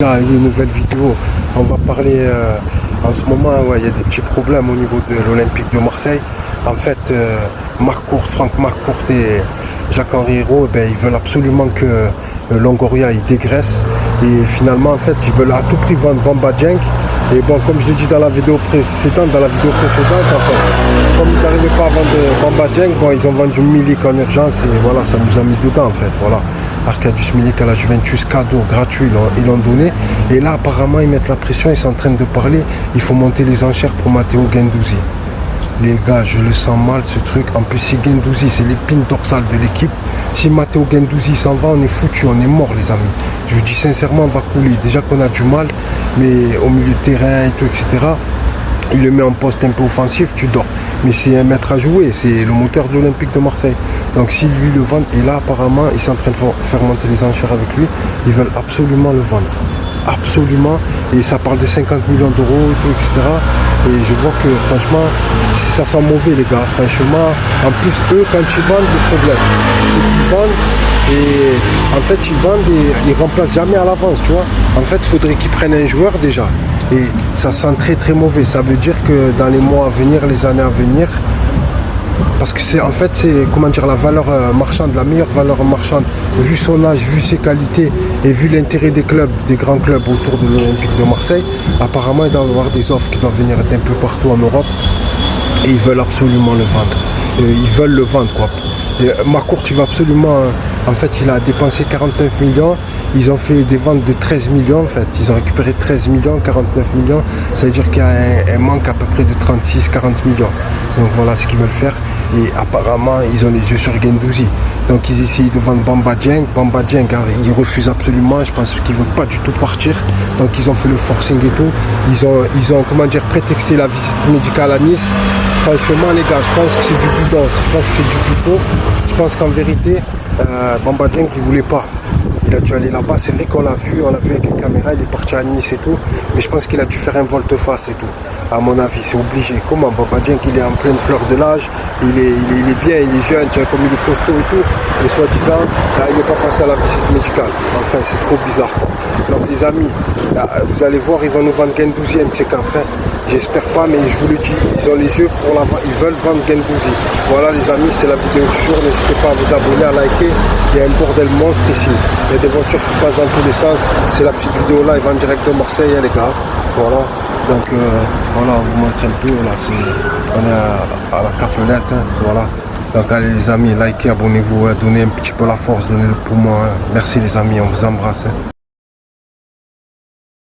Une nouvelle vidéo. On va parler en ce moment, il y a des petits problèmes au niveau de l'Olympique de Marseille. En fait, Franck Marcourt et Jacques-Henri Hérault, ils veulent absolument que Longoria il dégraisse. Et finalement, en fait, ils veulent à tout prix vendre Bamba Dieng. Et bon, comme je l'ai dit dans la vidéo précédente, en fait, comme ils n'arrivaient pas à vendre Bamba Dieng, bon, ils ont vendu Milik en urgence et voilà, ça nous a mis dedans en fait. Voilà. Arkadiusz Milik à la Juventus, cadeau, gratuit, ils l'ont donné. Et là, apparemment, ils mettent la pression, ils sont en train de parler. Il faut monter les enchères pour Matteo Guendouzi. Les gars, je le sens mal ce truc. En plus, si Guendouzi, c'est l'épine dorsale de l'équipe. Si Matteo Guendouzi s'en va, on est foutu, on est mort, les amis. Je vous dis sincèrement, on va couler. Déjà qu'on a du mal, mais au milieu de terrain et tout, etc. Il le met en poste un peu offensif, tu dors. Mais c'est un maître à jouer, c'est le moteur de l'Olympique de Marseille. Donc si lui le vend, et là apparemment ils sont en train de faire monter les enchères avec lui, ils veulent absolument le vendre. Absolument, et ça parle de 50 millions d'euros, et tout, etc. Et je vois que franchement, ça sent mauvais les gars, franchement. En plus eux quand ils vendent, le problème, c'est qu'ils vendent. Et en fait, ils vendent et ils remplacent jamais à l'avance, tu vois. En fait, il faudrait qu'ils prennent un joueur déjà. Et ça sent très très mauvais. Ça veut dire que dans les mois à venir, les années à venir, parce que c'est en fait, c'est comment dire, la valeur marchande, la meilleure valeur marchande, vu son âge, vu ses qualités et vu l'intérêt des clubs, des grands clubs autour de l'Olympique de Marseille. Apparemment, il doit y avoir des offres qui doivent venir d'un peu partout en Europe et ils veulent absolument le vendre. Ils veulent le vendre quoi. Marcourt, il va absolument. En fait, il a dépensé 49 millions. Ils ont fait des ventes de 13 millions. En fait, ils ont récupéré 13 millions, 49 millions. Ça veut dire qu'il y a un manque à peu près de 36-40 millions. Donc voilà ce qu'ils veulent faire. Et apparemment, ils ont les yeux sur Guendouzi. Donc ils essayent de vendre Bamba Dieng. Bamba Dieng, ils refusent absolument. Je pense qu'ils ne veulent pas du tout partir. Donc ils ont fait le forcing et tout. Ils ont comment dire, prétexté la visite médicale à Nice. Franchement les gars, je pense que c'est du bidon, je pense que c'est du pipeau. Je pense qu'en vérité, Bamba Dieng il voulait pas. Il a dû aller là-bas, c'est vrai qu'on l'a vu avec les caméras, il est parti à Nice et tout, mais je pense qu'il a dû faire un volte-face et tout. À mon avis, c'est obligé. Comment Bamba Dieng, il est en pleine fleur de l'âge, il est bien, il est jeune, tu vois, comme il est costaud et tout, et soi-disant, il n'est pas passé à la visite médicale. Enfin, c'est trop bizarre quoi. Donc les amis, là, vous allez voir, ils vont nous vendre Guendouzi un de ces quatre. J'espère pas, mais je vous le dis, ils ont les yeux pour la vente, ils veulent vendre Guendouzi. Voilà les amis, c'est la vidéo du jour, n'hésitez pas à vous abonner, à liker. Il y a un bordel monstre ici. Il y a des voitures qui passent dans tous les sens. C'est la petite vidéo live en direct de Marseille, les gars. Voilà. Donc voilà, on vous montre un peu. Là, on est à la Capelette. Voilà. Donc allez les amis, likez, abonnez-vous, donnez un petit peu la force, donnez le poumon. Merci les amis, on vous embrasse.